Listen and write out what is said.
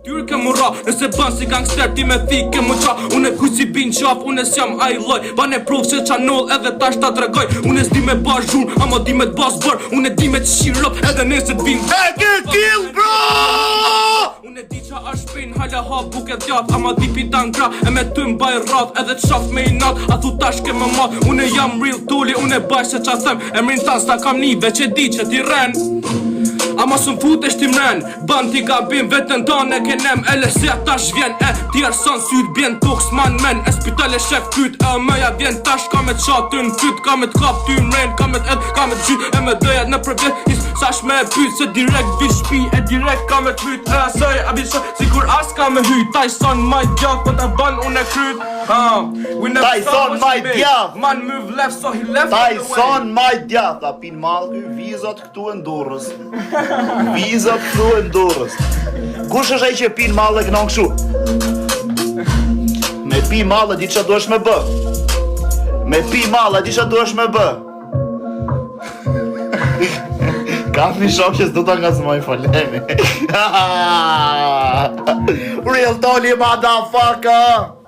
Tyrë ke mura, nëse bën si gangster ti me thike më qa. Unë e kuj si bin qaf, unë e s'jam a I loj. Ban e provë që qanull edhe tash ta tregoj. Unë e s'di me bash zhun, ama di me t'bas bër. Unë e di me t'shirop edhe nëse t'vin. Kill bro! Unë e di qa është pin, hala ha buke djat. Ama di pitan gra, e me ty m'baj rrat. Edhe t'shaf me I nat, a thu tash ke më mat. Unë e jam real tulli, unë e baj se qa them. Emrin tan s'ta kam nive që di që ti ren. Ama së m'futesh ti mren, ban ti gabim vetën tane kenem. LSE tash vjen tjerë son syt bjen toks man men. E spitale shef kyt e mëja vjen tash. Ka me t'shat ty n'kyt, ka me t'kap ty mren. Ka me t'ed, ka me t'gjyt e me dëjat në përvjet. Sash me e pyt se direkt vi shpi e direkt ka me t'pyt. E asaj abisho si kur as ka me hyt. Tyson maj djaf po t'a ban unë e kryt. Tyson maj djaf. Man move left so he left. Tyson maj djaf. Ta pin mal ky vizat këtu e ndurës. Vizat këtu e ndurës. Kush është ai që pin mal e kënon kështu? Me pi mal e di qa duesh me bë. Me pi mal e di qa duesh me bë. Kam një shok që s'du ta nga s'moj folemi. Real Tony motherfucker.